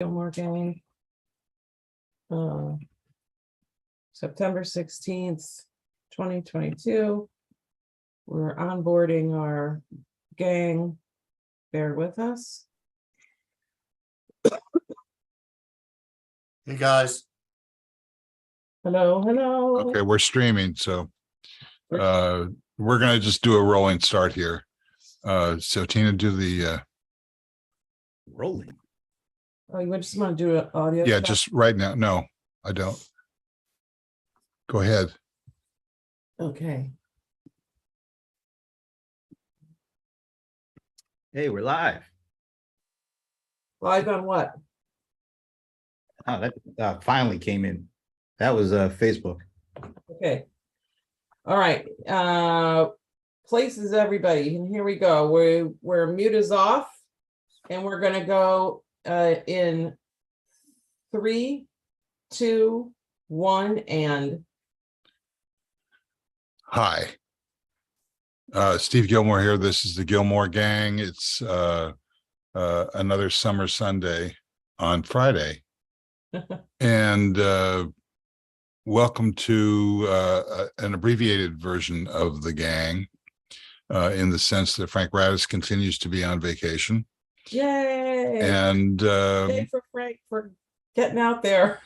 Gillmor game. September 16th, 2022. We're onboarding our gang. Bear with us. Hey, guys. Hello, hello. Okay, we're streaming, so we're gonna just do a rolling start here. So Tina, do the Rolling. Oh, you just want to do an audio? yeah, check? just right now. No, I don't. Go ahead. Okay. Hey, we're live. Live on what? Oh, that finally came in. That was Facebook. Okay. All right. Places everybody, and here we go. We're mute is off, and we're gonna go in 3, 2, 1, and Hi. Steve Gillmor here. This is the Gillmor Gang. It's another summer Sunday on Friday. And welcome to an abbreviated version of the gang, in the sense that Frank Radis continues to be on vacation. yay! And Yay for Frank for getting out there.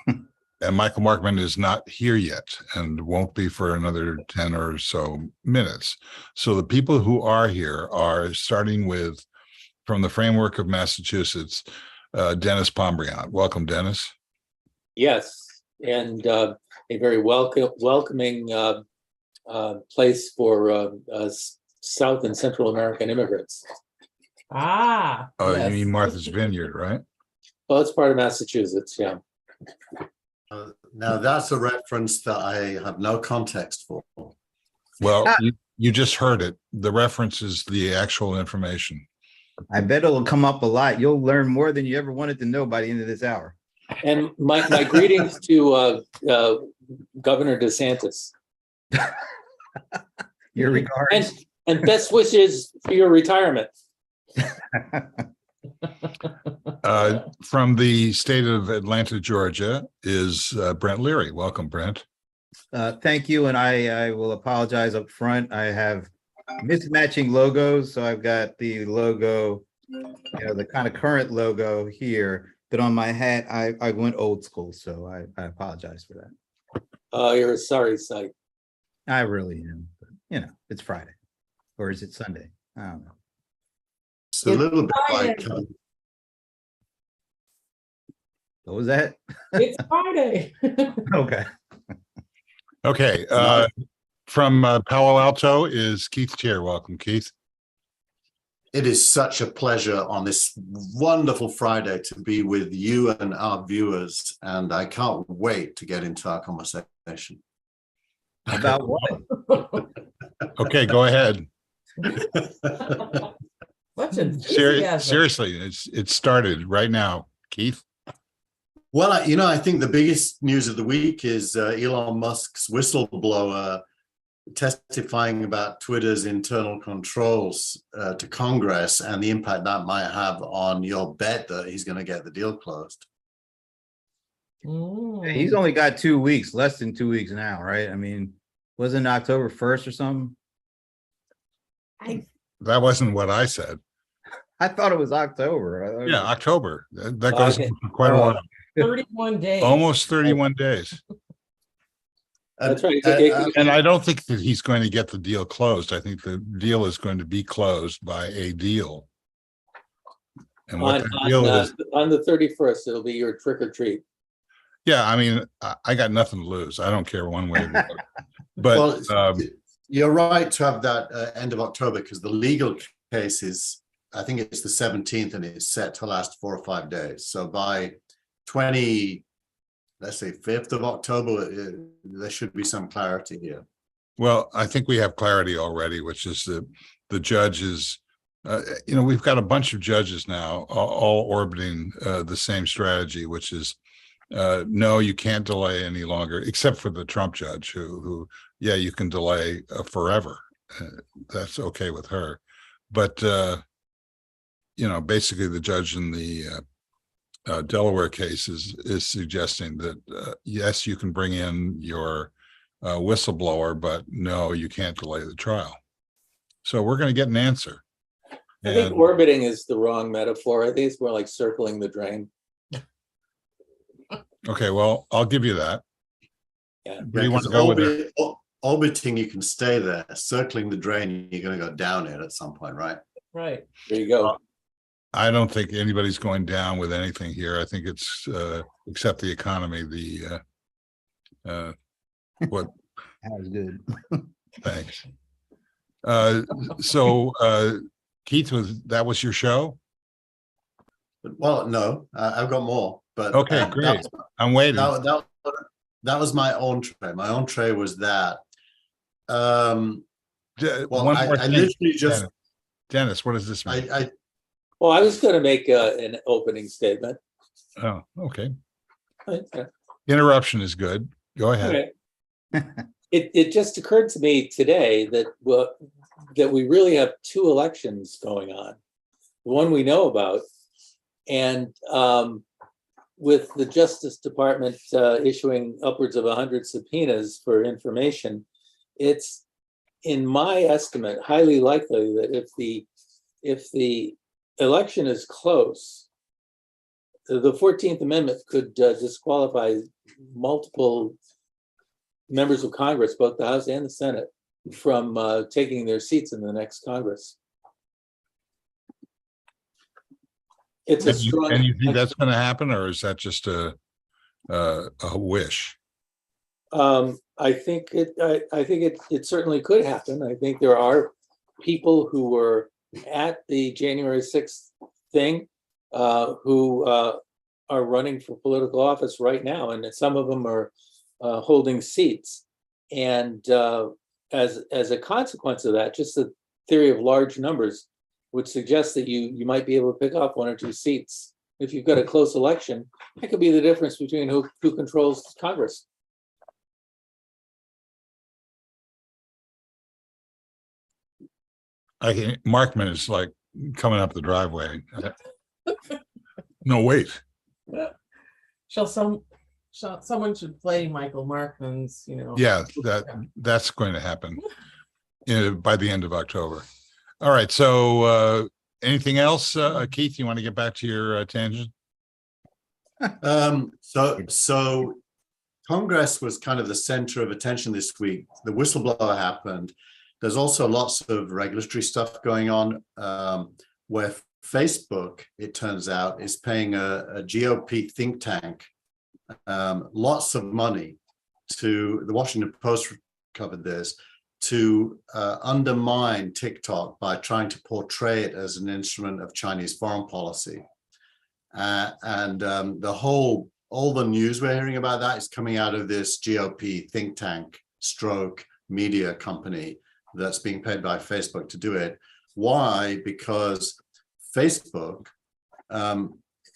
And Michael Markman is not here yet and won't be for another 10 or so minutes. So the people who are here are starting with, from the framework of Massachusetts, Dennis Pombriant. Welcome, Dennis. Yes, and a very welcoming place for South and Central American immigrants. Ah. Oh, yes. you mean Martha's Vineyard, right? Well, it's part of Massachusetts, yeah. Now that's a reference that I have no context for. Well, you just heard it. The reference is the actual information. I bet it'll come up a lot. You'll learn more than you ever wanted to know by the end of this hour. And my greetings to Governor DeSantis. Your regards. And best wishes for your retirement. From the state of Atlanta, Georgia, is Brent Leary. Welcome, Brent. Thank you, and I will apologize up front. I have mismatching logos, so I've got the logo, the kind of current logo here, but on my hat, I went old school, so I apologize for that. You're a sorry sight. I really am, but it's Friday, or is it Sunday? I don't know. It's a little bit like What was that? It's Friday. Okay. Okay. From Palo Alto is Keith Chair. Welcome, Keith. it is such a pleasure on this wonderful Friday to be with you and our viewers, and I can't wait to get into our conversation. About what? Okay, go ahead. Such enthusiasm. Seriously, it started right now, Keith. Well, I think the biggest news of the week is Elon Musk's whistleblower testifying about Twitter's internal controls to Congress and the impact that might have on your bet that he's going to get the deal closed. He's only got 2 weeks, less than 2 weeks now, right? I mean, wasn't it October 1st or something? That wasn't what I said. I thought it was October. Yeah, October. That goes for quite a while. 31 days. Almost 31 days. That's right. And I don't think that he's going to get the deal closed. I think the deal is going to be closed by a deal. And what that deal is, on the 31st, it'll be your trick or treat. yeah, I mean, I got nothing to lose. I don't care one way or the other. But Well, you're right to have that end of October, because the legal case is, I think it's the 17th, and it's set to last 4 or 5 days. So by 5th of October, there should be some clarity here. well, I think we have clarity already, which is that the judge is, we've got a bunch of judges now, all orbiting the same strategy, which is, no, you can't delay any longer, except for the Trump judge who yeah, you can delay forever. That's okay with her. But, basically the judge in the Delaware case is suggesting that, yes, you can bring in your whistleblower, but no, you can't delay the trial. So we're going to get an answer. I think And- orbiting is the wrong metaphor. I think it's more like circling the drain. Okay, well, I'll give you that. Yeah. Where do you want to 'cause go with it? orbiting, you can stay there. Circling the drain, you're going to go down it at some point, right? Right. There you go. I don't think anybody's going down with anything here. I think it's except the economy, what, That was good. thanks. So Keith, that was your show? Well, no, I've got more. But Okay, great. I'm waiting. that was my entree. My entree was that. Well, One more I thing, literally just Dennis, what does this mean? Well, I was going to make an opening statement. Oh, okay. Okay. Interruption is good. Go ahead. It just occurred to me today that we really have two elections going on. The one we know about, and with the Justice Department issuing upwards of 100 subpoenas for information, it's, in my estimate, highly likely that if the election is close, the 14th Amendment could disqualify multiple members of Congress, both the House and the Senate, from taking their seats in the next Congress. It's a strong. And you think that's going to happen, or is that just a wish? I think it certainly could happen. I think there are people who were at the January 6th thing who are running for political office right now, and some of them are holding seats. And as a consequence of that, just the theory of large numbers would suggest that you might be able to pick up one or two seats. If you've got a close election, that could be the difference between who controls Congress. Markman is like coming up the driveway. No, wait. Someone should play Michael Markman's, Yeah, that's going to happen by the end of October. All right. So anything else, Keith, you want to get back to your tangent? So Congress was kind of the center of attention this week. The whistleblower happened. There's also lots of regulatory stuff going on where Facebook, it turns out, is paying a GOP think tank lots of money to, the Washington Post covered this, to undermine TikTok by trying to portray it as an instrument of Chinese foreign policy. All the news we're hearing about that is coming out of this GOP think tank stroke media company that's being paid by Facebook to do it. Why? Because Facebook,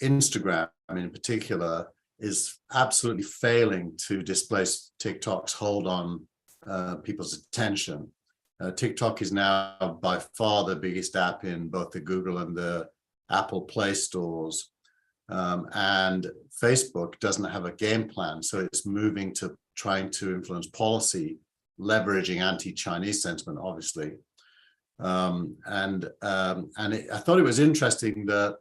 Instagram in particular, is absolutely failing to displace TikTok's hold on people's attention. TikTok is now by far the biggest app in both the Google and the Apple Play stores. And Facebook doesn't have a game plan, so it's moving to trying to influence policy, leveraging anti-Chinese sentiment, obviously. I thought it was interesting that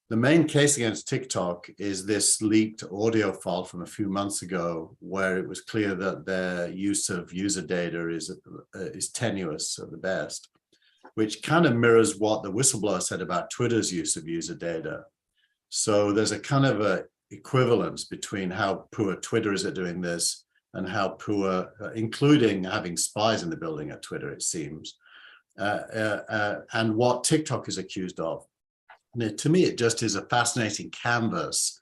the main case against TikTok is this leaked audio file from a few months ago, where it was clear that their use of user data is tenuous at the best, which kind of mirrors what the whistleblower said about Twitter's use of user data. So there's a kind of a equivalence between how poor Twitter is at doing this and how poor, including having spies in the building at Twitter, it seems, and what TikTok is accused of. To me, it just is a fascinating canvas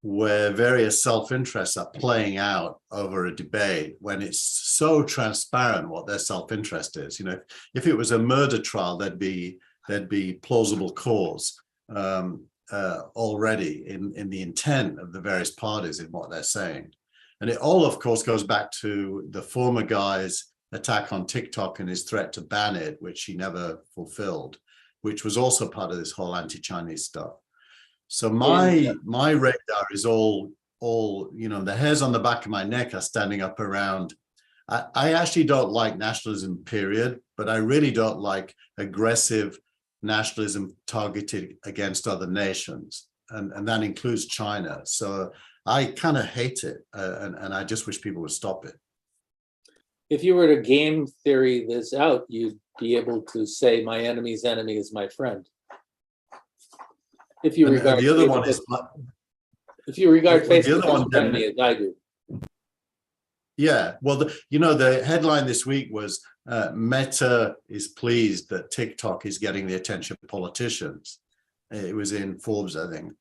where various self-interests are playing out over a debate when it's so transparent what their self-interest is. You know, if it was a murder trial, there'd be plausible cause already in the intent of the various parties in what they're saying. And it all, of course, goes back to the former guy's attack on TikTok and his threat to ban it, which he never fulfilled, which was also part of this whole anti-Chinese stuff. So my radar is all, the hairs on the back of my neck are standing up around. I actually don't like nationalism, period, but I really don't like aggressive nationalism targeted against other nations. And that includes China. So I kind of hate it. And I just wish people would stop it. If you were to game theory this out, you'd be able to say my enemy's enemy is my friend. If you And regard the other one is, if you regard the other Facebook as one, an enemy as I do. yeah, well, the headline this week was Meta is pleased that TikTok is getting the attention of politicians. It was in Forbes, I think.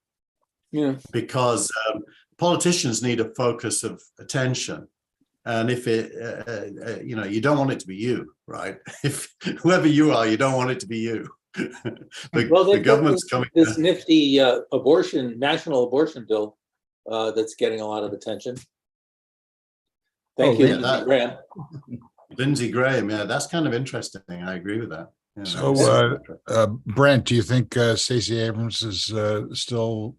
Yeah. Because politicians need a focus of attention. And if it, you don't want it to be you, right? If whoever you are, you don't want it to be you. The government's coming. This nifty national abortion bill that's getting a lot of attention. Thank you, Lindsey Graham. Lindsey Graham, yeah, that's kind of interesting. I agree with that. Yeah, so, Brent, do you think Stacey Abrams is still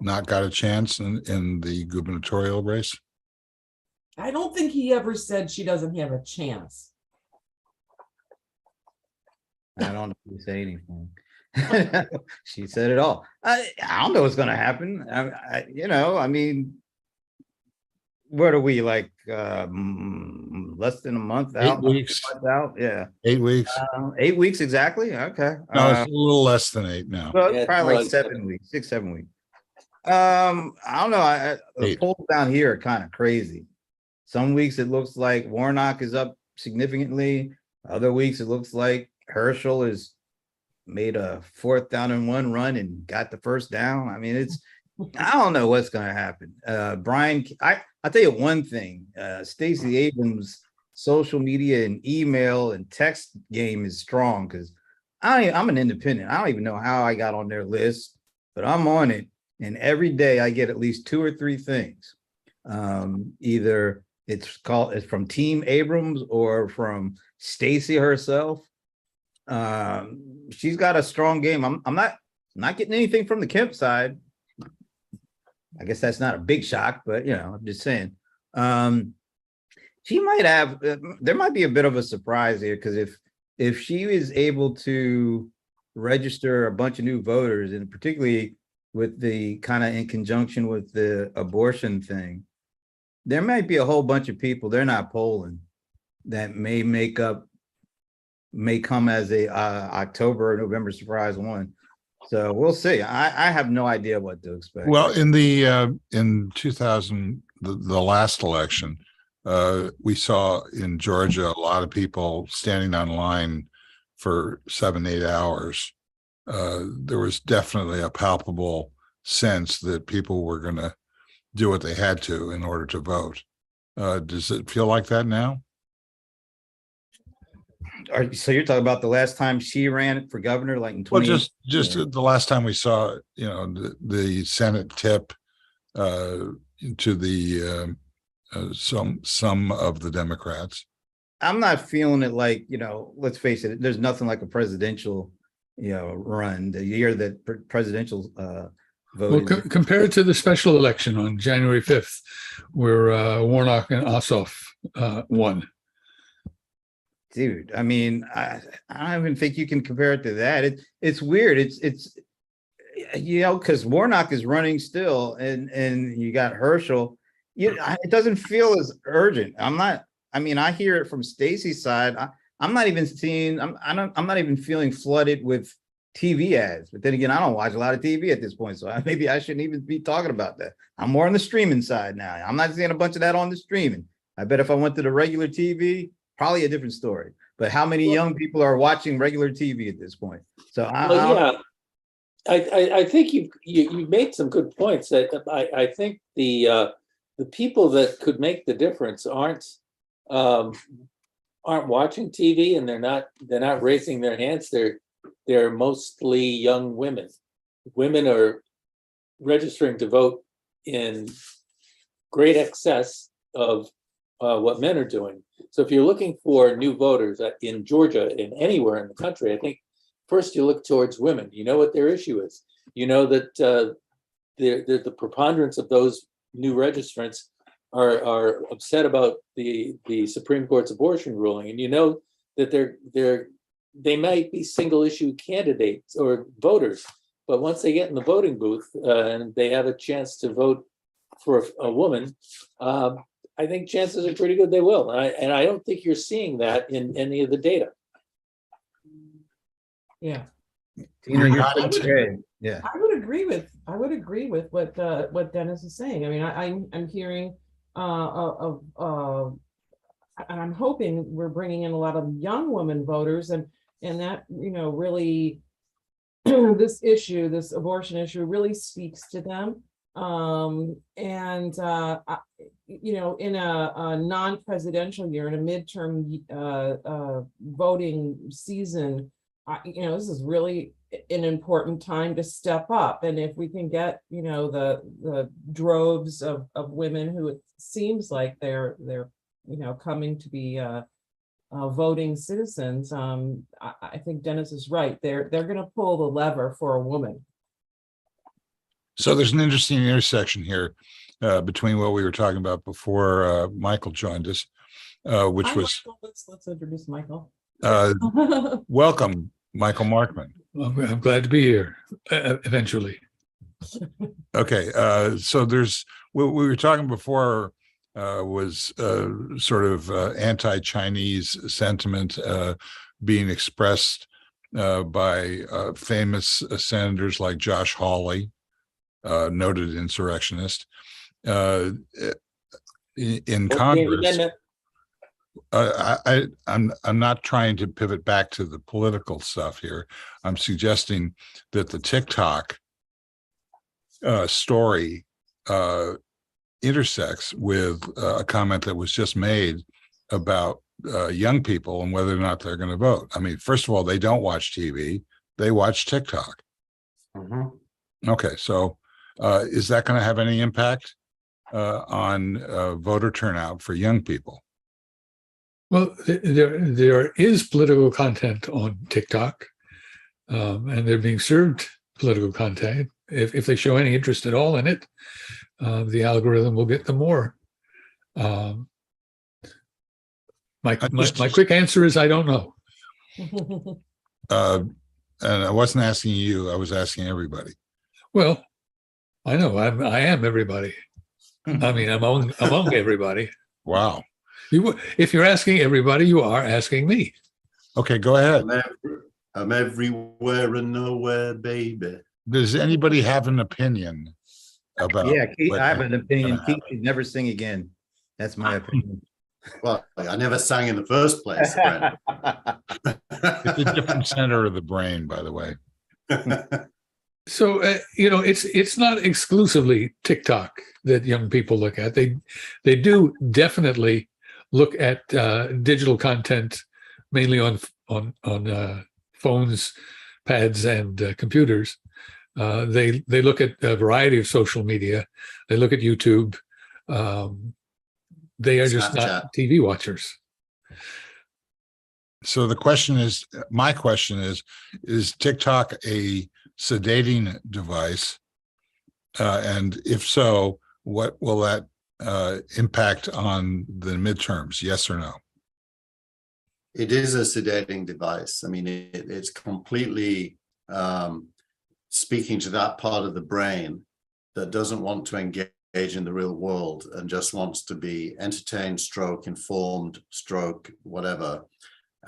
not got a chance in the gubernatorial race? I don't think he ever said she doesn't have a chance. I don't know if you say anything. She said it all. I don't know what's going to happen. I mean, what are we, like less than a month out? 8 weeks out, yeah. 8 weeks. 8 weeks exactly. Okay. No, it's a little less than 8 now. Well, Yeah, probably like like 7 weeks, 6, 7 weeks. I don't know. The 8. polls down here are kind of crazy. Some weeks it looks like Warnock is up significantly. Other weeks it looks like Herschel has made a 4th down and 1 run and got the first down. I mean, I don't know what's going to happen. Brian, I'll tell you one thing. Stacey Abrams' social media and email and text game is strong because I'm an independent. I don't even know how I got on their list, but I'm on it. And every day I get at least 2 or 3 things. Either it's from Team Abrams or from Stacey herself. She's got a strong game. I'm not getting anything from the Kemp side. I guess that's not a big shock, but I'm just saying. She might have. There might be a bit of a surprise here because if she is able to register a bunch of new voters, and particularly with the kind of in conjunction with the abortion thing, there might be a whole bunch of people they're not polling that may come as a October or November surprise one. So we'll see. I have no idea what to expect. Well, in 2000, the last election, we saw in Georgia a lot of people standing on line for 7-8 hours. There was definitely a palpable sense that people were going to do what they had to in order to vote. Does it feel like that now? So you're talking about the last time she ran for governor, like in 20? Well, just the last time we saw, the Senate tip to the some of the Democrats. I'm not feeling it like, let's face it, there's nothing like a presidential, run, the year that presidential voting. Well, compared to the special election on January 5th, where Warnock and Ossoff won. Dude, I mean, I don't even think you can compare it to that. It's weird. It's because Warnock is running still, and you got Herschel. It doesn't feel as urgent. I hear it from Stacey's side. I'm not even seeing. I'm not even feeling flooded with TV ads. But then again, I don't watch a lot of TV at this point, so maybe I shouldn't even be talking about that. I'm more on the streaming side now. I'm not seeing a bunch of that on the streaming. I bet if I went to the regular TV, probably a different story. But how many young people are watching regular TV at this point? So I think you made some good points. That I think the people that could make the difference aren't watching TV, and they're not raising their hands. They're mostly young women. Women are registering to vote in great excess of what men are doing. So if you're looking for new voters in Georgia and anywhere in the country, I think first you look towards women. You know what their issue is. You know that the preponderance of those new registrants are upset about the Supreme Court's abortion ruling, and you know that they might be single issue candidates or voters, but once they get in the voting booth and they have a chance to vote for a woman, I think chances are pretty good they will. And I don't think you're seeing that in any of the data. Yeah. Tina, you're Not into- good. Yeah. I would agree with what Dennis is saying. I mean, I'm hearing and I'm hoping we're bringing in a lot of young women voters, and that, you know, really this abortion issue really speaks to them. You know, in a non-presidential year, in a midterm voting season, you know, this is really an important time to step up. And if we can get, you know, the droves of women who it seems like they're you know, coming to be voting citizens, I think Dennis is right. They're going to pull the lever for a woman. So there's an interesting intersection here between what we were talking about before Michael joined us, which Hi, was Michael. Let's introduce Michael. welcome, Michael Markman. I'm glad to be here eventually. Okay, so there's what we were talking before was sort of anti-Chinese sentiment being expressed by famous senators like Josh Hawley, noted insurrectionist, in Congress. I'm not trying to pivot back to the political stuff here. I'm suggesting that the TikTok story intersects with a comment that was just made about young people and whether or not they're going to vote. I mean, first of all, they don't watch TV; they watch TikTok. Okay, so is that going to have any impact on voter turnout for young people? Well, there is political content on TikTok, and they're being served political content. If they show any interest at all in it, the algorithm will get them more. My quick answer is I don't know. And I wasn't asking you; I was asking everybody. Well, I know I am everybody. I mean, among everybody. Wow. If you're asking everybody, you are asking me. Okay, go ahead. I'm everywhere and nowhere, baby. Does anybody have an opinion about? Yeah, Keith, what- I have an opinion. Keith should never sing again. That's my opinion. Well, I never sang in the first place. Brent. It's a different center of the brain, by the way. So you know, it's not exclusively TikTok that young people look at. They do definitely look at digital content, mainly on phones, pads, and computers. They look at a variety of social media. They look at YouTube. They are just not TV watchers. So the question is, my question is TikTok a sedating device? And if so, what will that impact on the midterms? Yes or no? It is a sedating device. I mean, it's completely speaking to that part of the brain that doesn't want to engage in the real world and just wants to be entertained, stroke, informed, stroke, whatever.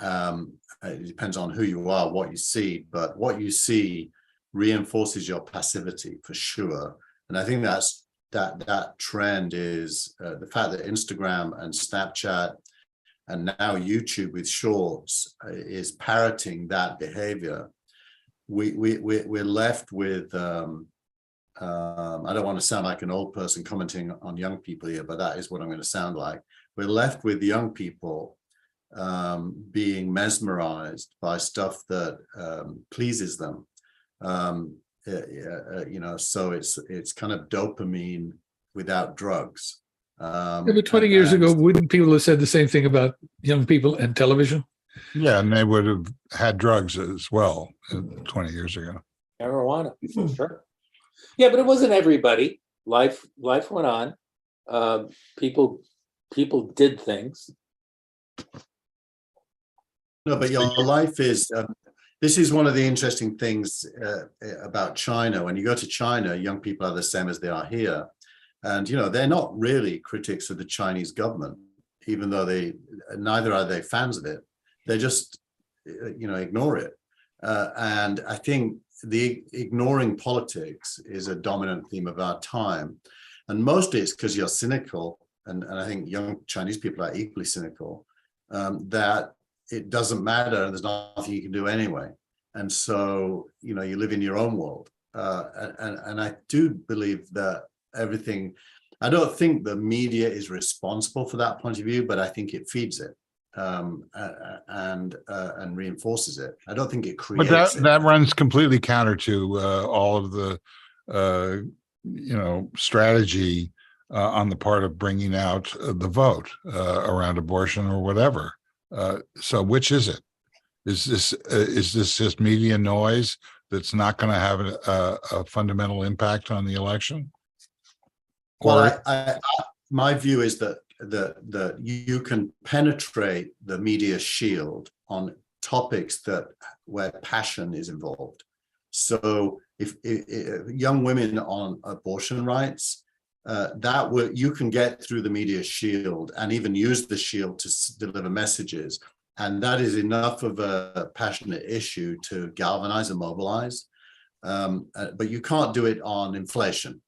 It depends on who you are, what you see, but what you see reinforces your passivity for sure. And I think that trend is the fact that Instagram and Snapchat and now YouTube with shorts is parroting that behavior. We're left with I don't want to sound like an old person commenting on young people here, but that is what I'm going to sound like. We're left with young people being mesmerized by stuff that pleases them. You know, so it's kind of dopamine without drugs. But 20 years ago, wouldn't people have said the same thing about young people and television? Yeah, and they would have had drugs as well 20 years ago. marijuana, for sure. Yeah, but it wasn't everybody. Life went on. People did things. No, but your life is, this is one of the interesting things about China. When you go to China, young people are the same as they are here. And, you know, they're not really critics of the Chinese government, even though neither are they fans of it. They just, you know, ignore it. And I think the ignoring politics is a dominant theme of our time. And mostly it's because you're cynical, and I think young Chinese people are equally cynical, that it doesn't matter and there's nothing you can do anyway. And so, you know, you live in your own world. And I do believe that everything, I don't think the media is responsible for that point of view, but I think it feeds it and reinforces it. I don't think it creates But that runs completely counter to all of the, you know, strategy on the part of bringing out the vote around abortion or whatever. So which is it? Is this just media noise that's not going to have a fundamental impact on the election? Well, my view is that you can penetrate the media shield on topics where passion is involved. So if young women on abortion rights, you can get through the media shield and even use the shield to deliver messages. And that is enough of a passionate issue to galvanize and mobilize. But you can't do it on inflation.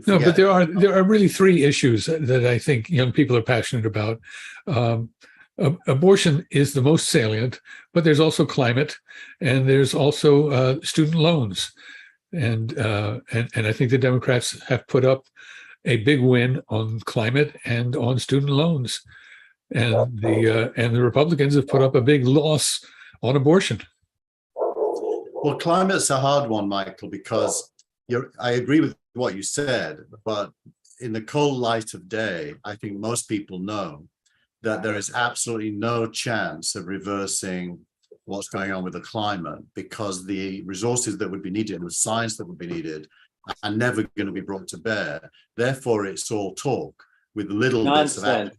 No, but there are really three issues that I think young people are passionate about. Abortion is the most salient, but there's also climate, and there's also student loans, and I think the Democrats have put up a big win on climate and on student loans, and the Republicans have put up a big loss on abortion. Well, climate's a hard one, Michael, because I agree with what you said, but in the cold light of day, I think most people know that there is absolutely no chance of reversing what's going on with the climate, because the resources that would be needed and the science that would be needed are never going to be brought to bear. Therefore, it's all talk with little bits of action.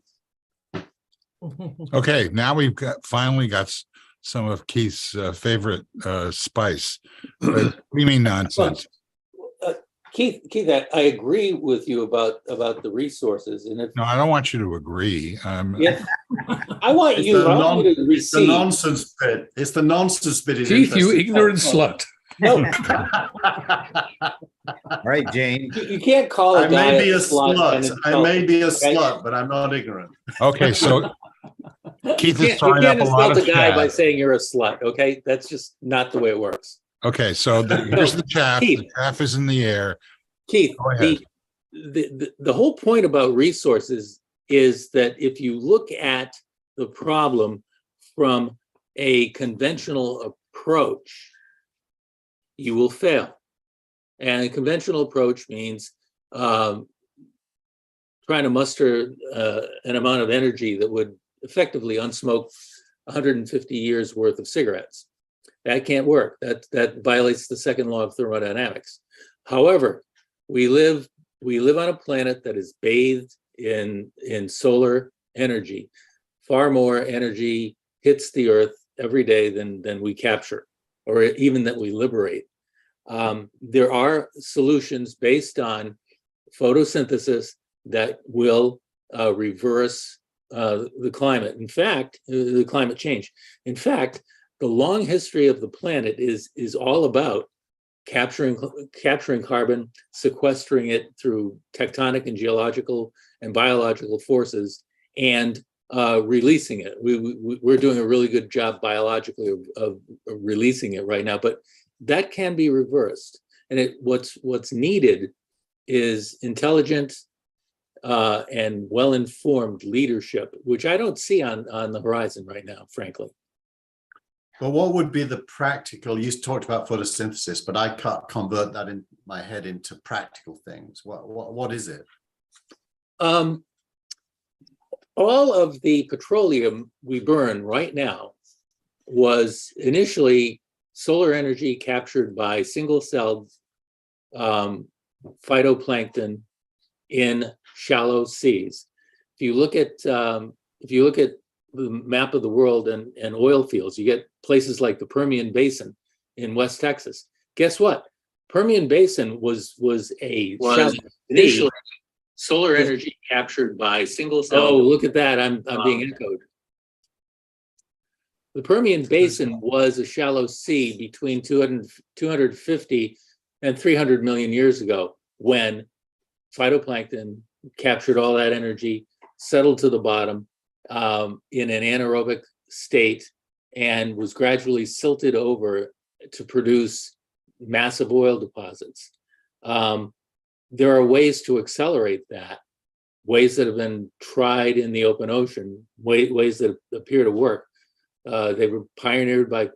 Okay, now we've finally got some of Keith's favorite spice. What do you mean nonsense? Keith, I agree with you about the resources, and No, I don't want you to agree. Yes, I want you to receive. The nonsense bit. It's the nonsense bit. Keith, you ignorant slut. No. All right, Jane. You can't call a guy I may be a slut. I may be a slut, but I'm not ignorant. Okay, so Keith is you throwing up can't a lot insult of a guy by chaff. saying you're a slut. Okay, that's just not the way it works. Okay, so here's the chaff. Keith. The chaff is in the air. Keith, Go ahead. the whole point about resources is that if you look at the problem from a conventional approach, you will fail. And a conventional approach means trying to muster an amount of energy that would effectively unsmoke 150 years worth of cigarettes. That can't work. That violates the second law of thermodynamics. However, we live on a planet that is bathed in solar energy. Far more energy hits the Earth every day than we capture, or even that we liberate. There are solutions based on photosynthesis that will reverse the climate. In fact, the climate change. In fact, the long history of the planet is all about capturing carbon, sequestering it through tectonic and geological and biological forces, and releasing it. We're doing a really good job biologically of releasing it right now, but that can be reversed. And what's needed is intelligent and well-informed leadership, which I don't see on the horizon right now, frankly. But what would be the practical? You talked about photosynthesis, but I can't convert that in my head into practical things. What is it? All of the petroleum we burn right now was initially solar energy captured by single-celled phytoplankton in shallow seas. If you look at the map of the world and oil fields, you get places like the Permian Basin in West Texas. Guess what? Permian Basin was initially solar energy captured by single cell. Oh, look at that! I'm being echoed. The Permian Basin was a shallow sea between 250 and 300 million years ago, when phytoplankton captured all that energy, settled to the bottom in an anaerobic state, and was gradually silted over to produce massive oil deposits. There are ways to accelerate that, ways that have been tried in the open ocean, ways that appear to work. They were pioneered by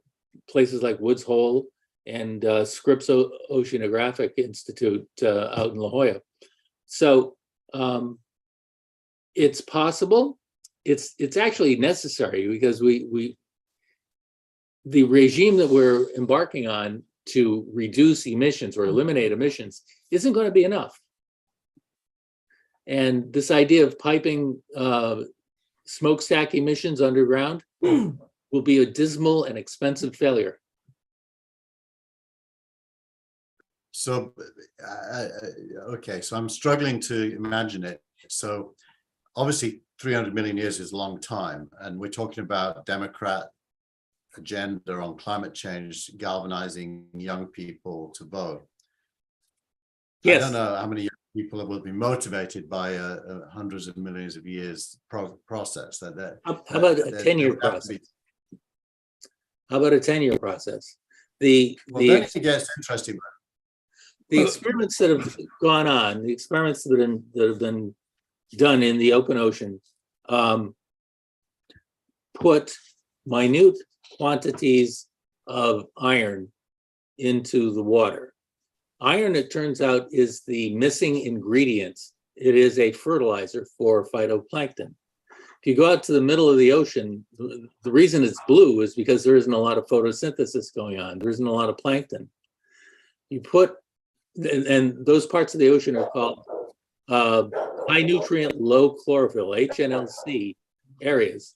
places like Woods Hole and Scripps Oceanographic Institute out in La Jolla. So it's possible. It's actually necessary, because the regime that we're embarking on to reduce emissions or eliminate emissions isn't going to be enough. And this idea of piping smokestack emissions underground will be a dismal and expensive failure. So, okay, so I'm struggling to imagine it. So obviously 300 million years is a long time, and we're talking about Democrat agenda on climate change, galvanizing young people to vote. Yes. I don't know how many young people will be motivated by hundreds of millions of years process. How about a 10-year process? How about a 10-year process? Then it gets interesting. The experiments that have gone on, the experiments that have been done in the open ocean, put minute quantities of iron into the water. Iron, it turns out, is the missing ingredient. It is a fertilizer for phytoplankton. If you go out to the middle of the ocean, the reason it's blue is because there isn't a lot of photosynthesis going on. There isn't a lot of plankton. You put, and those parts of the ocean are called high nutrient, low chlorophyll, HNLC areas.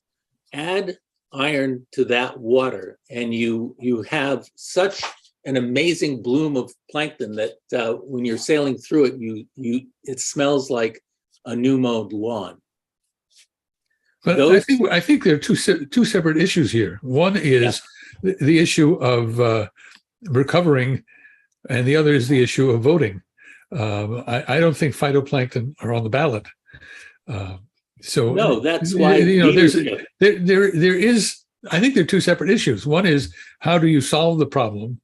Add iron to that water, and you have such an amazing bloom of plankton that when you're sailing through it, it smells like a new mowed lawn. But I think there are two separate issues here. One is the issue of recovering, and the other is the issue of voting. I don't think phytoplankton are on the ballot. So no, that's why there is. I think there are two separate issues. One is, how do you solve the problem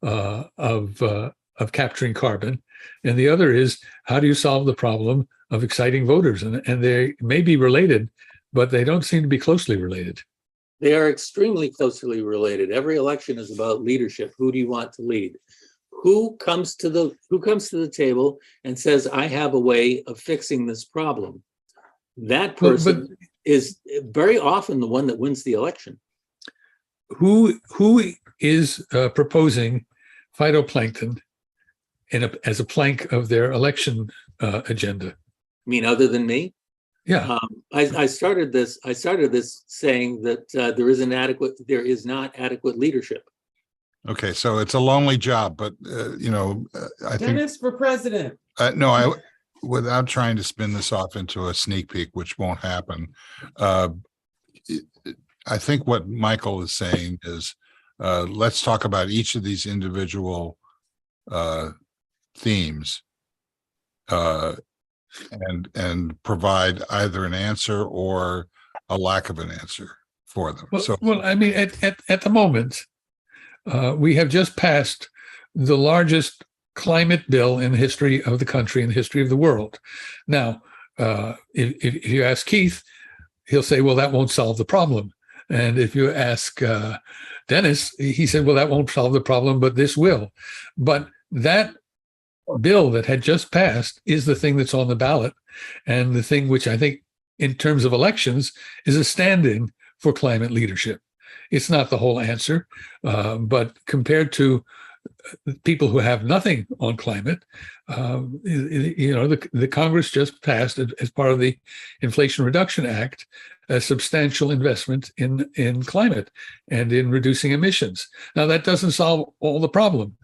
of capturing carbon, and the other is, how do you solve the problem of exciting voters? And they may be related, but they don't seem to be closely related. They are extremely closely related. Every election is about leadership. Who do you want to lead? Who comes to the table and says, I have a way of fixing this problem? That person is very often the one that wins the election. Who is proposing phytoplankton as a plank of their election agenda? I mean, other than me? Yeah. I started this saying that there is not adequate leadership. Okay, so it's a lonely job, but I think Dennis for president. no, without trying to spin this off into a sneak peek, which won't happen. I think what Michael is saying is, let's talk about each of these individual themes and provide either an answer or a lack of an answer for them. Well, I mean, at the moment, we have just passed the largest climate bill in the history of the country, in the history of the world. Now, if you ask Keith, he'll say, well, that won't solve the problem. And if you ask Dennis, he said, well, that won't solve the problem, but this will. But that bill that had just passed is the thing that's on the ballot, and the thing which I think, in terms of elections, is a stand-in for climate leadership. It's not the whole answer, but compared to people who have nothing on climate, the Congress just passed, as part of the Inflation Reduction Act, a substantial investment in climate and in reducing emissions. Now, that doesn't solve all the problem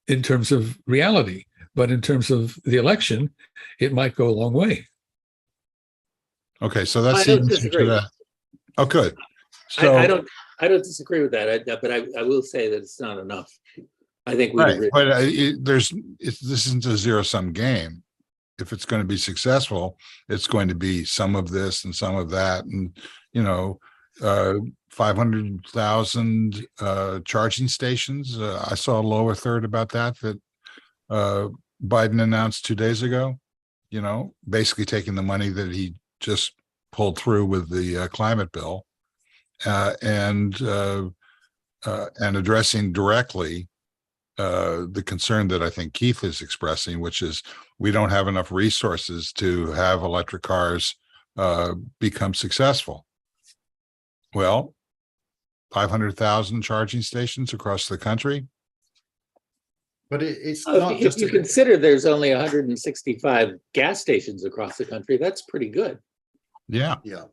in terms of reality, but in terms of the election, it might go a long way. Okay, so that's I the don't answer to disagree. that. Oh, good. I So, don't disagree with that, but I will say that it's not enough. I think we right, agree. but this isn't a zero-sum game. If it's going to be successful, it's going to be some of this and some of that, and 500,000 charging stations. I saw a lower third about that Biden announced 2 days ago. Basically taking the money that he just pulled through with the climate bill, and addressing directly the concern that I think Keith is expressing, which is we don't have enough resources to have electric cars become successful. Well, 500,000 charging stations across the country. But it's Oh, not if just you consider there's only 165 gas stations across the country, that's pretty good. Yeah. yeah.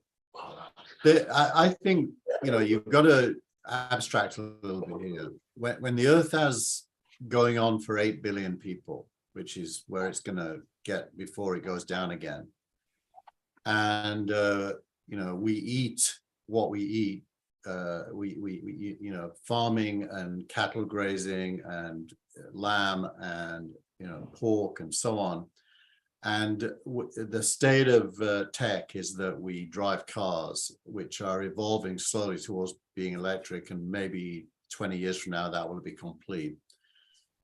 I think you've got to abstract a little bit here. When the Earth has going on for 8 billion people, which is where it's going to get before it goes down again, and we eat what we eat. Farming and cattle grazing and lamb and pork and so on. And the state of tech is that we drive cars, which are evolving slowly towards being electric, and maybe 20 years from now that will be complete.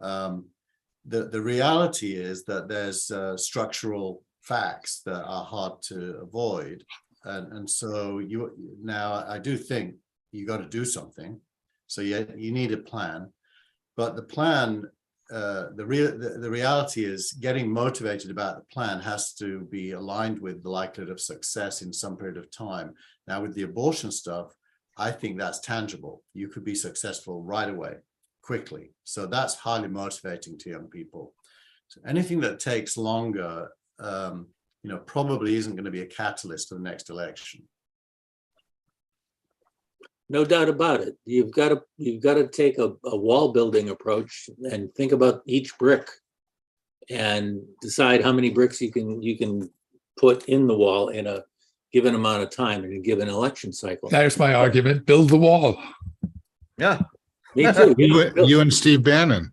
The reality is that there's structural facts that are hard to avoid, and so I do think you got to do something. So you need a plan, but the plan, the reality is getting motivated about the plan has to be aligned with the likelihood of success in some period of time. Now, with the abortion stuff, I think that's tangible. You could be successful right away, quickly. So that's highly motivating to young people. So anything that takes longer, probably isn't going to be a catalyst for the next election. No doubt about it. You've got to take a wall building approach and think about each brick and decide how many bricks you can put in the wall in a given amount of time in a given election cycle. There's my argument. Build the wall. Yeah. Me too. You and Steve Bannon.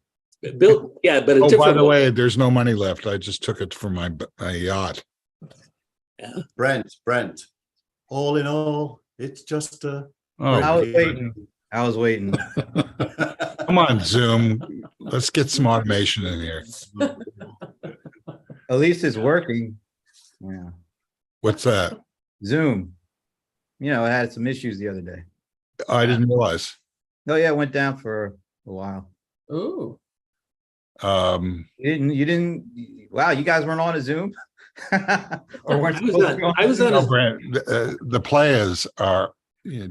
Build, yeah, but a Oh, by different the wall. way, there's no money left. I just took it from my yacht. Yeah. Brent, all in all, it's just a Oh, I was Yeah. waiting. I was waiting. come on, Zoom. Let's get some automation in here. At least it's working. Yeah. What's that? Zoom. I had some issues the other day. I didn't realize. Oh yeah, it went down for a while. Ooh. You didn't. Wow, you guys weren't on a Zoom. Or weren't I was on No, a Brent, the players are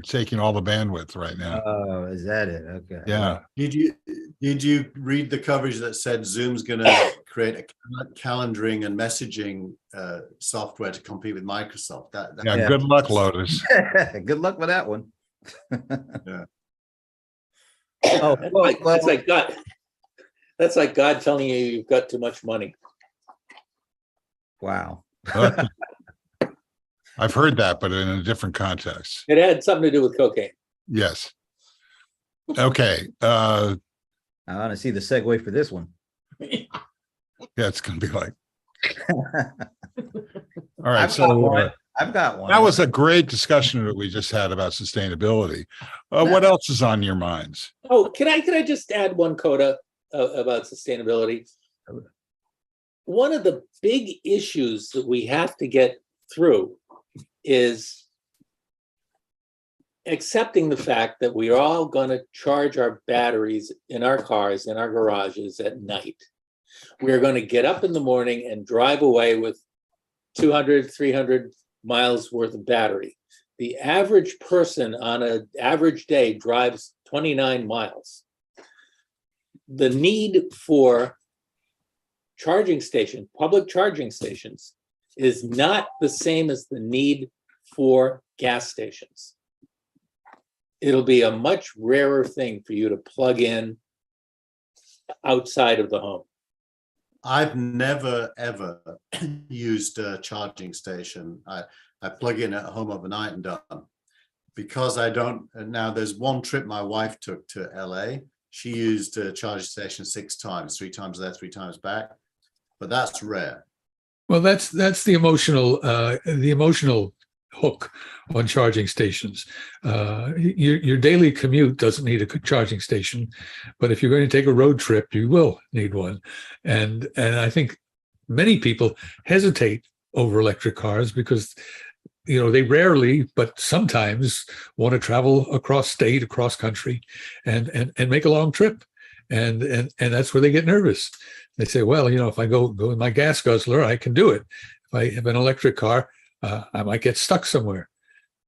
taking all the bandwidth right now. Oh, is that it? Okay. Yeah. Did you read the coverage that said Zoom's going to create a calendaring and messaging software to compete with Microsoft? Yeah. Yeah. Good luck, Lotus. Good luck with that one. Yeah. Oh, well, that's like God. That's like God telling you you've got too much money. wow. I've heard that, but in a different context. It had something to do with cocaine. Yes. Okay. I want to see the segue for this one. Yeah, it's going to be like, all right. I've got So one. I've got one. that was a great discussion that we just had about sustainability. What else is on your minds? Oh, can I just add one coda about sustainability? One of the big issues that we have to get through is accepting the fact that we are all going to charge our batteries in our cars, in our garages at night. We are going to get up in the morning and drive away with 200, 300 miles worth of battery. the average person on an average day drives 29 miles. The need for charging station, public charging stations, is not the same as the need for gas stations. It'll be a much rarer thing for you to plug in outside of the home. I've never ever used a charging station. I plug in at home overnight and done. Because I don't, now there's one trip my wife took to LA. She used a charging station 6 times, 3 times there, 3 times back. But that's rare. Well, that's the emotional hook on charging stations. Your daily commute doesn't need a charging station, but if you're going to take a road trip, you will need one. And I think many people hesitate over electric cars because they rarely, but sometimes want to travel across state, across country, and make a long trip. And that's where they get nervous. They say, well, if I go in my gas guzzler, I can do it. If I have an electric car, I might get stuck somewhere.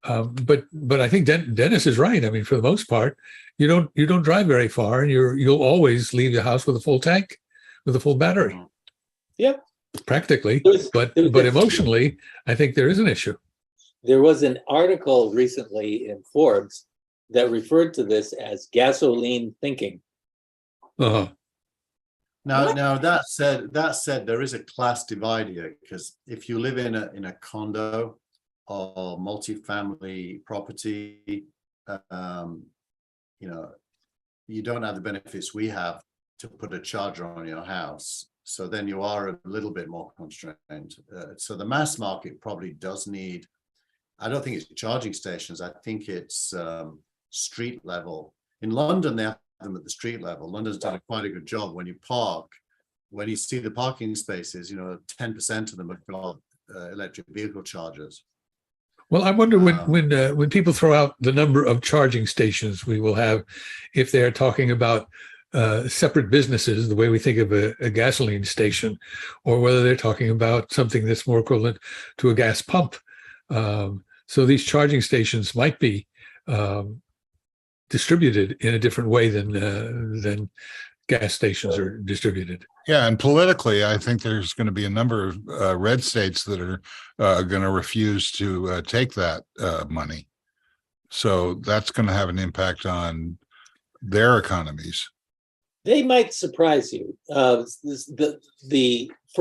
But I think Dennis is right. I mean, for the most part, you don't drive very far, and you'll always leave the house with a full tank, with a full battery. Yeah, practically. But emotionally, I think there is an issue. There was an article recently in Forbes that referred to this as gasoline thinking. Uh-huh. Now that said, there is a class divide here, because if you live in a condo or multifamily property, you don't have the benefits we have to put a charger on your house. So then you are a little bit more constrained. So the mass market probably does need, I don't think it's charging stations. I think it's street level. In London, they have them at the street level. London's done quite a good job. When you park, when you see the parking spaces, 10% of them have got electric vehicle chargers. Well, I wonder when people throw out the number of charging stations we will have, if they're talking about separate businesses, the way we think of a gasoline station, or whether they're talking about something that's more equivalent to a gas pump. So these charging stations might be distributed in a different way than gas stations are distributed. Yeah, and politically, I think there's going to be a number of red states that are going to refuse to take that money. So that's going to have an impact on their economies. They might surprise you. For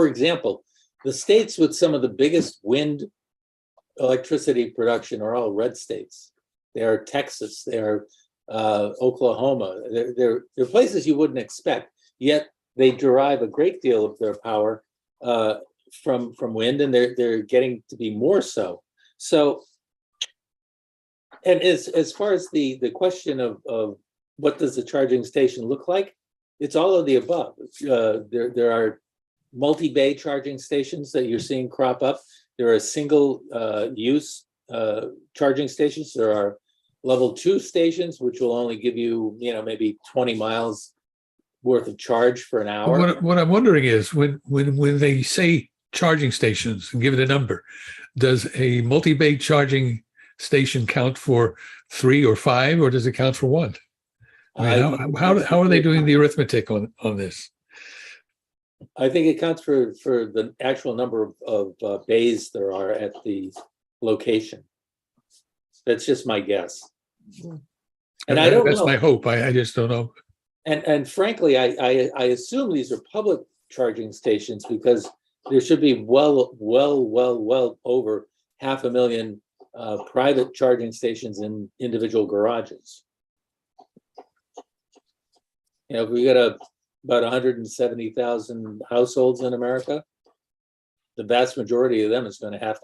example, the states with some of the biggest wind electricity production are all red states. They are Texas, they are Oklahoma. They're places you wouldn't expect, yet they derive a great deal of their power from wind, and they're getting to be more so. So, and as far as the question of what does the charging station look like, it's all of the above. There are multi-bay charging stations that you're seeing crop up. There are single use charging stations. There are level 2 stations, which will only give you, maybe 20 miles worth of charge for an hour. What I'm wondering is when they say charging stations and give it a number, does a multi-bay charging station count for 3 or 5, or does it count for 1? I mean, how are they doing the arithmetic on this? I think it counts for the actual number of bays there are at the location. That's just my guess. And I don't know. That's my hope. I just don't know. And frankly, I assume these are public charging stations, because there should be well over 500,000 private charging stations in individual garages. If we got about 170,000 households in America, the vast majority of them is going to have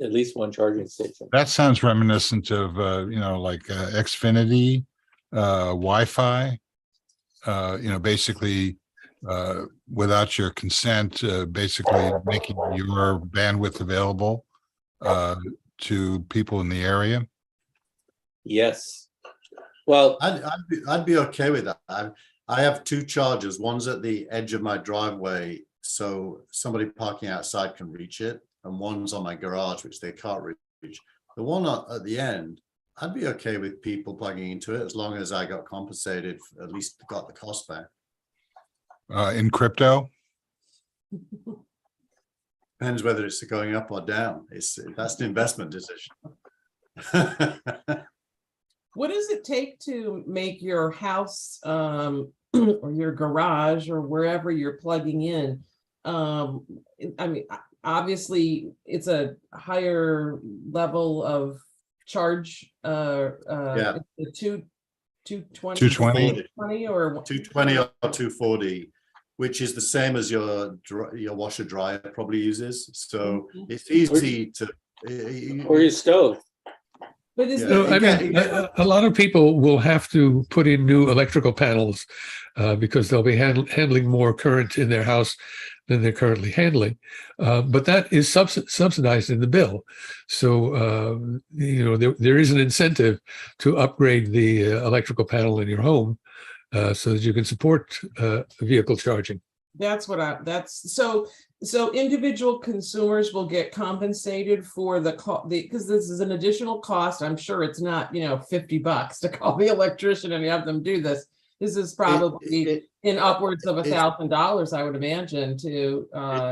at least one charging station. That sounds reminiscent of, like Xfinity, Wi-Fi, basically without your consent, basically making your bandwidth available to people in the area. Yes. Well, I'd be okay with that. I have 2 chargers. One's at the edge of my driveway, so somebody parking outside can reach it, and one's on my garage, which they can't reach. The one at the end, I'd be okay with people plugging into it as long as I got compensated, at least got the cost back. In crypto? Depends whether it's going up or down. That's an investment decision. What does it take to make your house or your garage or wherever you're plugging in? I mean, obviously it's a higher level of charge. Yeah. The 220 220 or 220 or 240, which is the same as your washer dryer probably uses. So it's easy to. Or your stove. But is Yeah. No, I Yeah, mean, yeah. a lot of people will have to put in new electrical panels because they'll be handling more current in their house than they're currently handling. But that is subsidized in the bill. So, there is an incentive to upgrade the electrical panel in your home so that you can support vehicle charging. That's so individual consumers will get compensated for the cost, because this is an additional cost. I'm sure it's not, $50 to call the electrician and have them do this. This is probably in upwards of $1,000, I would imagine, to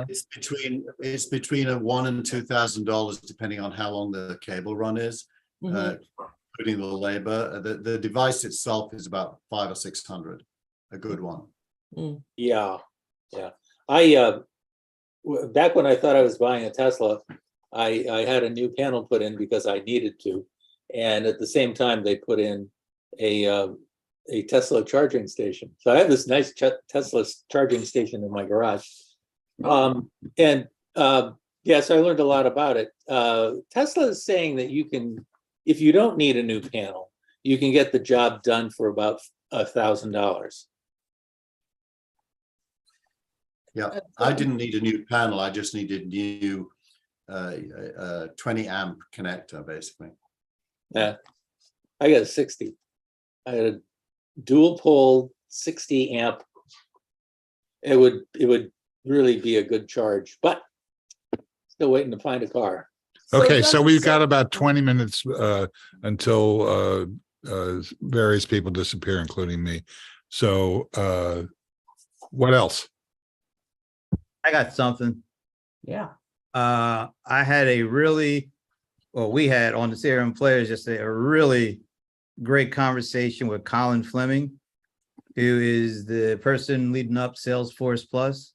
it's between $1,000 and $2,000 depending on how long the cable run is, including the labor. The device itself is about $500 or $600, a good one. Yeah. I back when I thought I was buying a Tesla, I had a new panel put in because I needed to, and at the same time they put in a Tesla charging station. So I have this nice Tesla charging station in my garage, and yes, I learned a lot about it. Tesla is saying that you can, if you don't need a new panel, you can get the job done for about $1,000. Yeah, I didn't need a new panel. I just needed new 20 amp connector, basically. Yeah, I got a 60. I had a dual pole 60 amp. It would really be a good charge, but still waiting to find a car. Okay, so we've got about 20 minutes until various people disappear, including me. So what else? I got something. yeah. I had we had on the CRM Players yesterday a really great conversation with Colin Fleming, who is the person leading up Salesforce Plus.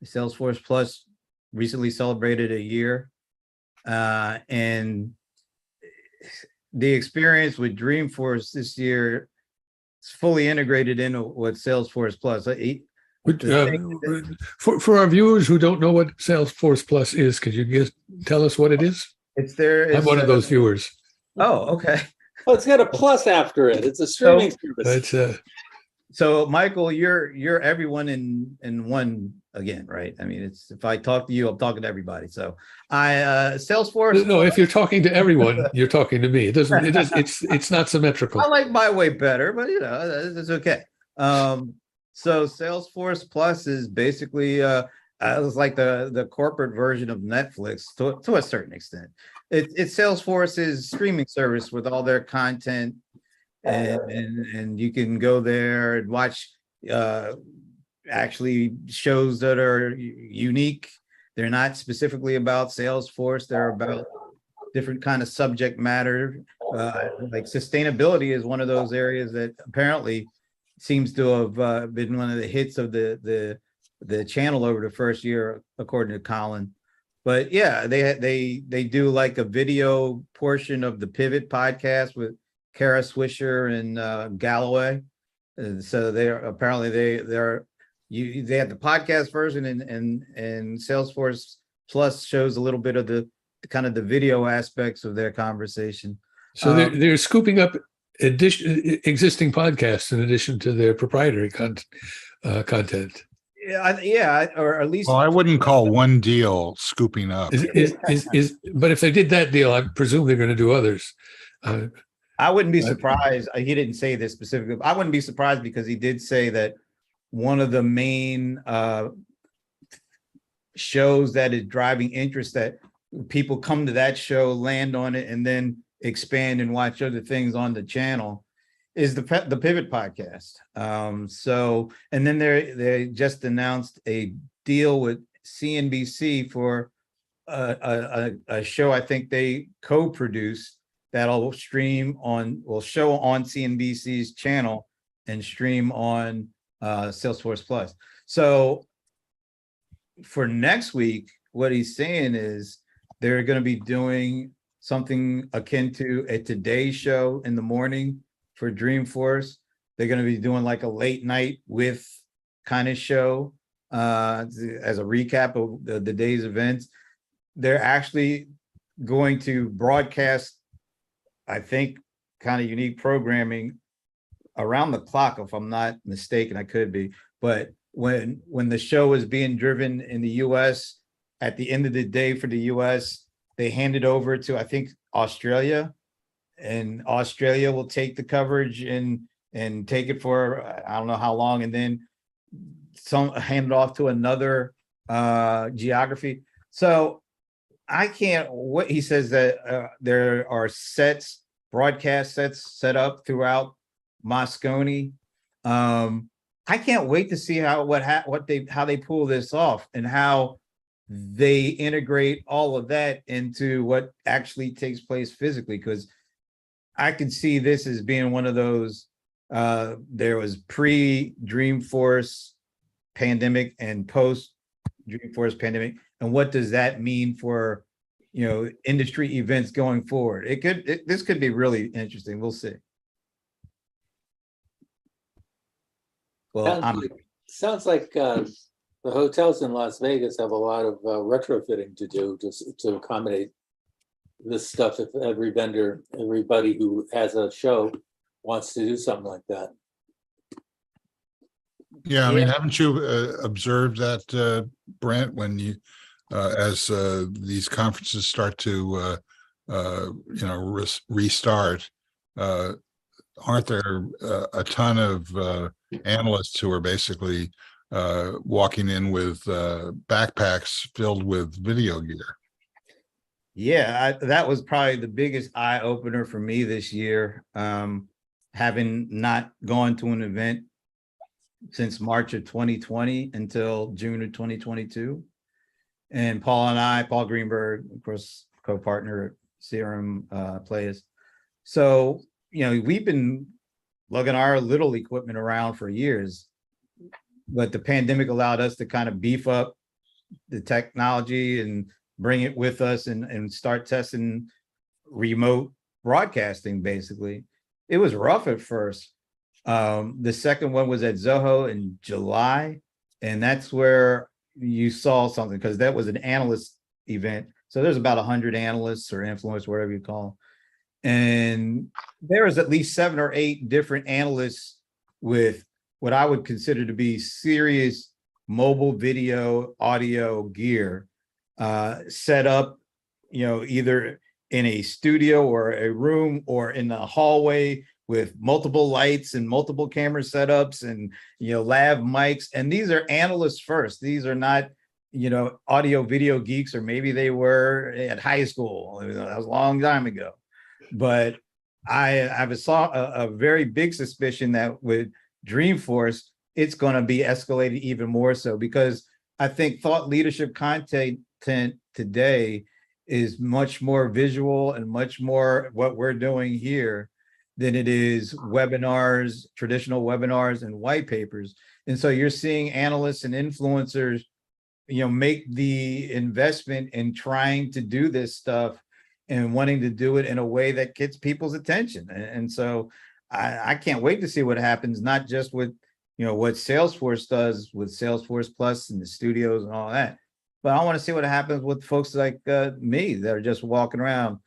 Salesforce Plus recently celebrated a year, and the experience with Dreamforce this year is fully integrated into what Salesforce Plus. For our viewers who don't know what Salesforce Plus is, could you tell us what it is? I'm one of those viewers. Oh, okay. Oh, it's got a plus after it. It's a streaming service. It's Michael, you're everyone in one again, right? I mean, if I talk to you, I'm talking to everybody. So Salesforce. No, if you're talking to everyone, you're talking to me. It's not symmetrical. I like my way better, but it's okay. So Salesforce Plus is basically it's like the corporate version of Netflix to a certain extent. It's Salesforce's streaming service with all their content, and you can go there and watch actually shows that are unique. They're not specifically about Salesforce. They're about different kind of subject matter. Like sustainability is one of those areas that apparently seems to have been one of the hits of the channel over the first year, according to Colin. But yeah, they do like a video portion of the Pivot podcast with Kara Swisher and Galloway. And so they have the podcast version, and Salesforce Plus shows a little bit of the kind of the video aspects of their conversation. So they're scooping up existing podcasts in addition to their proprietary content. Yeah, or at least. Well, I wouldn't call one deal scooping up. But if they did that deal, I presume they're going to do others. I wouldn't be surprised. He didn't say this specifically. I wouldn't be surprised because he did say that one of the main shows that is driving interest that people come to that show, land on it, and then expand and watch other things on the channel, is the Pivot podcast. So, and then they just announced a deal with CNBC for a show I think they co-produced that'll will show on CNBC's channel and stream on Salesforce Plus. So for next week, what he's saying is they're going to be doing something akin to a Today Show in the morning for Dreamforce. They're going to be doing like a late night with kind of show as a recap of the day's events. They're actually going to broadcast, I think, kind of unique programming around the clock, if I'm not mistaken. I could be, but when the show is being driven in the US, at the end of the day for the US, they hand it over to, I think, Australia, and Australia will take the coverage and take it for I don't know how long, and then hand it off to another geography. So I can't wait. He says that there are broadcast sets set up throughout Moscone. I can't wait to see how they pull this off and how they integrate all of that into what actually takes place physically, because I could see this as being one of those, there was pre-Dreamforce pandemic and post-Dreamforce pandemic, and what does that mean for, industry events going forward? This could be really interesting. We'll see. Well, sounds like the hotels in Las Vegas have a lot of retrofitting to do to accommodate this stuff. If everybody who has a show wants to do something like that. Yeah, I mean, haven't you observed that, Brent, when you, as these conferences start to, restart, aren't there a ton of analysts who are basically walking in with backpacks filled with video gear? Yeah, that was probably the biggest eye opener for me this year, having not gone to an event since March of 2020 until June of 2022. And Paul Greenberg, of course, co-partner at Serum Players. So, we've been lugging our little equipment around for years, but the pandemic allowed us to kind of beef up the technology and bring it with us and start testing remote broadcasting, basically. It was rough at first. The second one was at Zoho in July, and that's where you saw something, because that was an analyst event. So there's about 100 analysts or influencers, whatever you call them. And there was at least 7 or 8 different analysts with what I would consider to be serious mobile video audio gear set up, either in a studio or a room or in a hallway with multiple lights and multiple camera setups and, lav mics. And these are analysts first. These are not, audio video geeks, or maybe they were at high school. That was a long time ago. But I have a very big suspicion that with Dreamforce, it's going to be escalated even more so, because I think thought leadership content today is much more visual and much more what we're doing here than it is webinars, traditional webinars and white papers. And so you're seeing analysts and influencers, make the investment in trying to do this stuff and wanting to do it in a way that gets people's attention. And so I can't wait to see what happens, not just with, what Salesforce does with Salesforce Plus and the studios and all that, but I want to see what happens with folks like me that are just walking around.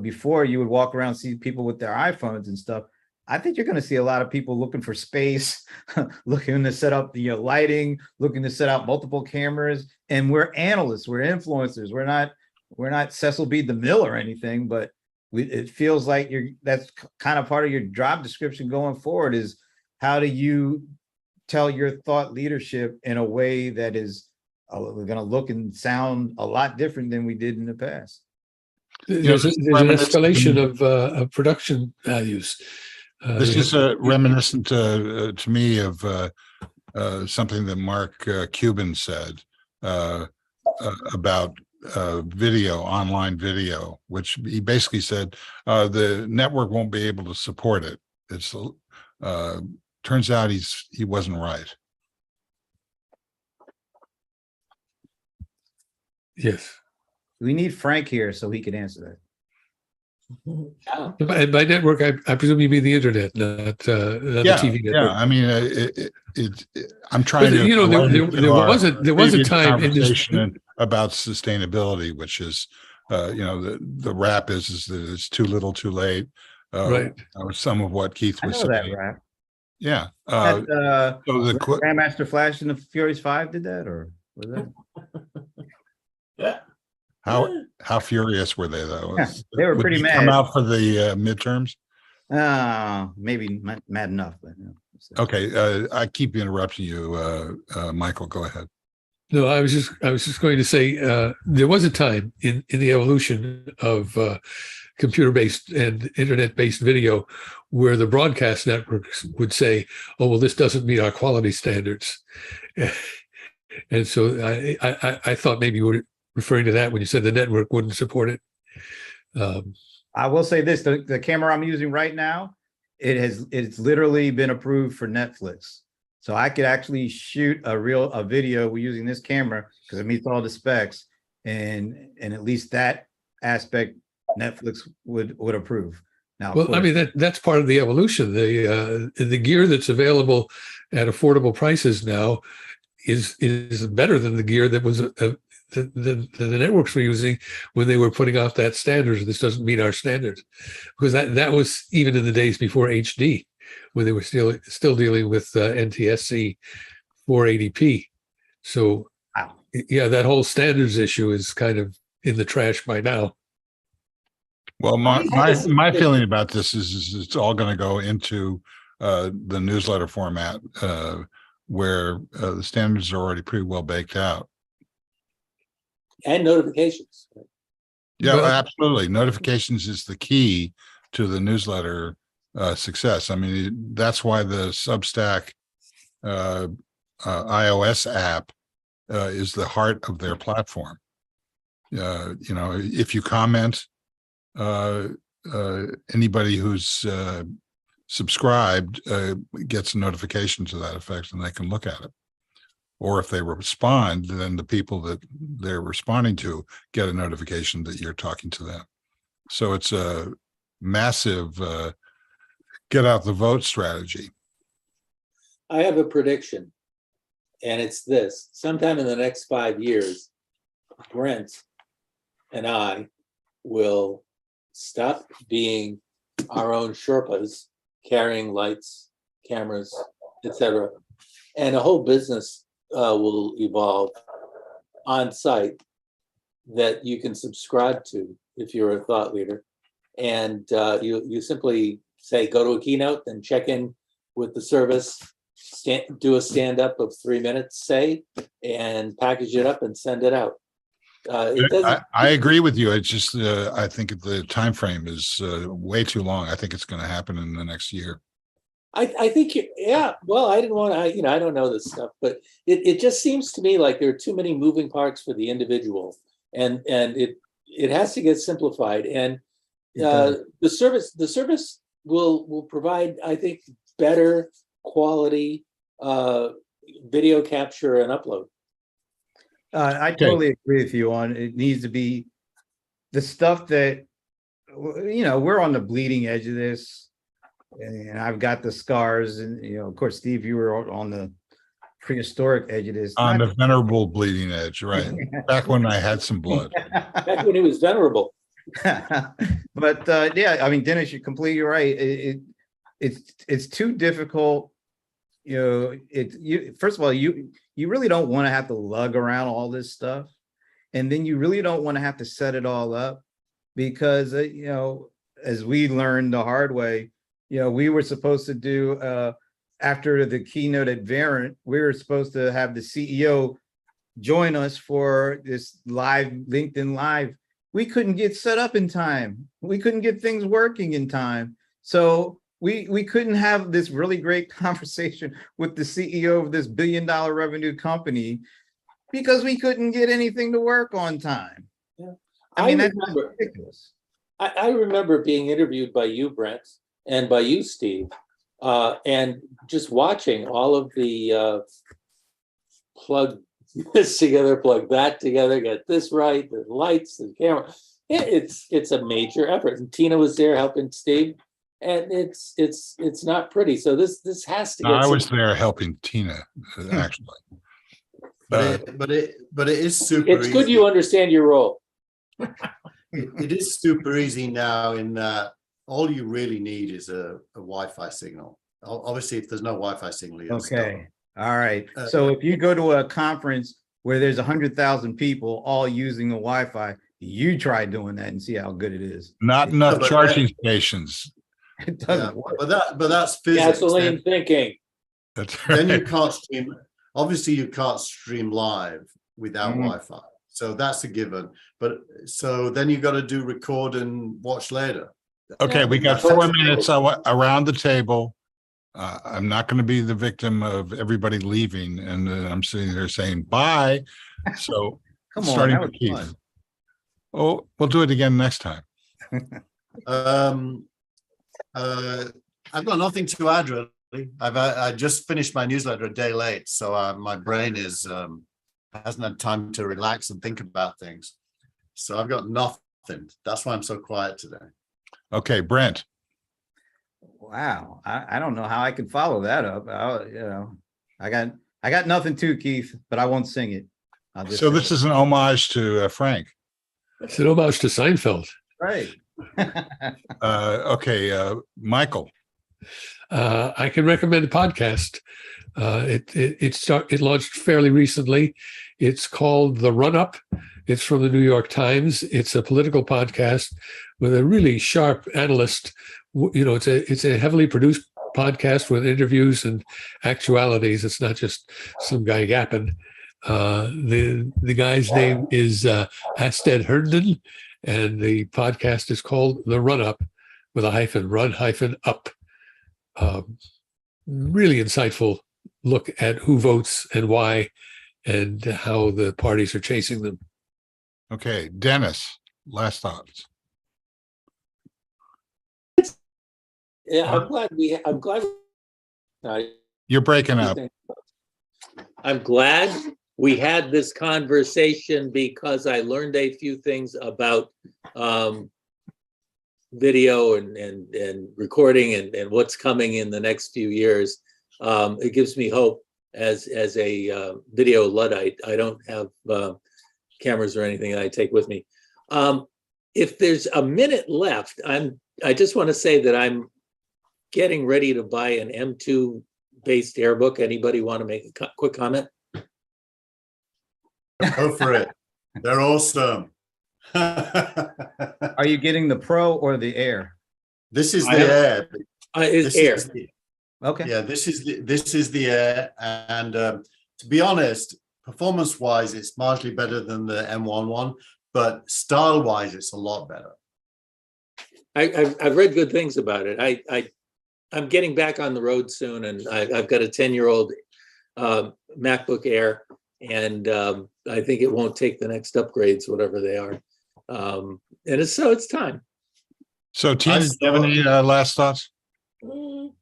Before you would walk around, see people with their iPhones and stuff. I think you're going to see a lot of people looking for space, looking to set up the lighting, looking to set up multiple cameras. And we're analysts, we're influencers. We're not Cecil B. DeMille or anything, but it feels like that's kind of part of your job description going forward, is how do you tell your thought leadership in a way that is we're going to look and sound a lot different than we did in the past. There's an reminiscent escalation of production values. This is reminiscent to me of something that Mark Cuban said about video, online video, which he basically said the network won't be able to support it. It's turns out he wasn't right. Yes. We need Frank here so he can answer that. And by network, I presume you mean the internet, not the TV network. I mean, I'm trying to. You know, there was a time in this conversation about sustainability, which is, the rap is that it's too little, too late. Right. Some of what Keith I was know saying. that rap. Yeah. That, So the Grandmaster Flash and the Furious 5 did that, or was that? how furious were they though? Yeah, they were Would pretty you mad. Come out for the midterms. Maybe mad enough, but Okay, I keep interrupting you, Michael. Go ahead. No, I was just going to say there was a time in the evolution of computer-based and internet-based video where the broadcast networks would say, "Oh, well, this doesn't meet our quality standards," and so I thought maybe you were referring to that when you said the network wouldn't support it. I will say this: the camera I'm using right now, it's literally been approved for Netflix. So I could actually shoot a video using this camera because it meets all the specs, and at least that aspect Netflix would approve. Now, well, I mean that's part of the evolution. The gear that's available at affordable prices now is better than the gear that was the networks were using when they were putting out that standards. This doesn't meet our standards, because that was even in the days before HD, when they were still dealing with NTSC 480p. So, wow. Yeah, that whole standards issue is kind of in the trash by now. Well, my feeling about this is it's all going to go into the newsletter format where the standards are already pretty well baked out. And notifications. Yeah, Well, absolutely. Notifications is the key to the newsletter success. I mean, that's why the Substack iOS app is the heart of their platform. If you comment, anybody who's subscribed gets a notification to that effect, and they can look at it. Or if they respond, then the people that they're responding to get a notification that you're talking to them. So it's a massive get out the vote strategy. I have a prediction, and it's this: sometime in the next 5 years, Brent and I will stop being our own Sherpas, carrying lights, cameras, etc., and a whole business will evolve on site that you can subscribe to if you're a thought leader, and you simply say go to a keynote, then check in with the service, do a stand up of 3 minutes, say, and package it up and send it out. I agree with you. It's just I think the time frame is way too long. I think it's going to happen in the next year. I think, yeah. Well, I didn't want to. I don't know this stuff, but it just seems to me like there are too many moving parts for the individual, and it has to get simplified. And the service will provide, I think, better quality video capture and upload. I totally agree with you on it. Needs to be the stuff that, we're on the bleeding edge of this, and I've got the scars, and of course, Steve, you were on the prehistoric edge of this. On the venerable bleeding edge, right? Back when I had some blood. Back when he was venerable. But yeah, I mean, Dennis, you're completely right. It's too difficult. First of all, you really don't want to have to lug around all this stuff, and then you really don't want to have to set it all up, because as we learned the hard way, we were supposed to do after the keynote at Verint, we were supposed to have the CEO join us for this live LinkedIn Live. We couldn't get set up in time. We couldn't get things working in time. So we couldn't have this really great conversation with the CEO of this billion-dollar revenue company because we couldn't get anything to work on time. Yeah. I mean, that's remember, ridiculous. I remember being interviewed by you, Brent, and by you, Steve, and just watching all of the plug this together, plug that together, get this right, the lights, the camera. It's a major effort. And Tina was there helping Steve, and it's not pretty. So this has to get. I was there helping Tina, actually. But it is super. It's good easy. you understand your role. It is super easy now in that all you really need is a Wi-Fi signal. Obviously, if there's no Wi-Fi signal, you're Okay. All right. So if you go to a conference where there's 100,000 people all using the Wi-Fi, you try doing that and see how good it is. Not Yeah, enough but charging stations. It Yeah, doesn't work. but that's physics. Gasoline thinking. That's Then you right. can't stream. Obviously, you can't stream live without Mhm. Wi-Fi. So that's a given. But so then you got to do record and watch later. Okay, we got That's- 4 minutes around the table. I'm not going to be the victim of everybody leaving, and I'm sitting there saying bye. So Come on, starting that with was Keith. fun. Oh, we'll do it again next time. I've got nothing to add really. I just finished my newsletter a day late, so my brain is hasn't had time to relax and think about things. So I've got nothing. That's why I'm so quiet today. Okay, Brent. Wow. I don't know how I can follow that up. I got nothing too, Keith, but I won't sing it. I'll just So say this it. is an homage to Frank. It's an homage to Seinfeld. Right. Okay, Michael. I can recommend a podcast. It launched fairly recently. It's called The Run Up. It's from the New York Times. It's a political podcast with a really sharp analyst. It's a heavily produced podcast with interviews and actualities. It's not just some guy yapping. The guy's name is Asted Herndon, and the podcast is called The Run Up with a hyphen, run hyphen up. Really insightful look at who votes and why and how the parties are chasing them. Okay, Dennis, last thoughts. Yeah, I'm glad. You're breaking up. I'm glad we had this conversation because I learned a few things about video and recording and what's coming in the next few years. It gives me hope as a video Luddite. I don't have cameras or anything that I take with me. If there's a minute left, I just want to say that I'm getting ready to buy an M2 based airbook. Anybody want to make a quick comment? Go for it. They're awesome. Are you getting the Pro or the Air? This is I the have- air. It's air. Okay. Yeah, this is the air. And to be honest, performance-wise, it's marginally better than the M11, but style-wise, it's a lot better. I've read good things about it. I'm getting back on the road soon, and I've got a 10-year-old MacBook Air, and I think it won't take the next upgrades, whatever they are. And it's time. So Tina, do you have any last thoughts? Mm,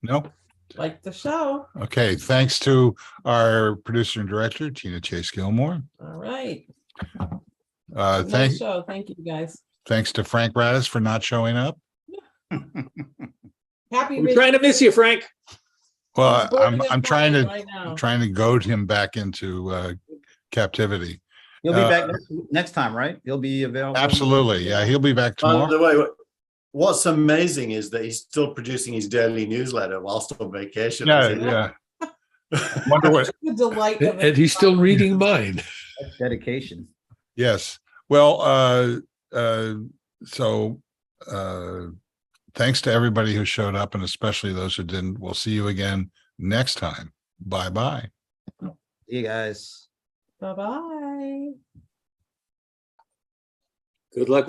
No? Like the show. Okay, thanks to our producer and director, Tina Chase Gillmor. All right. Nice Thanks show. Thank you, guys. to Frank Radis for not showing up. Happy. We're trying to miss you, Frank. Well, He's boarding a I'm trying plane to right now. I'm trying to goad him back into captivity. He'll be back next time, right? He'll be available. Absolutely. Yeah, he'll be back By tomorrow. the way, what's amazing is that he's still producing his daily newsletter whilst on vacation. Yeah. Wonder what. The delight of it. And he's still reading mine. That's dedication. Yes. Well, so thanks to everybody who showed up, and especially those who didn't. We'll see you again next time. Bye-bye. See you guys. Bye-bye. Good luck with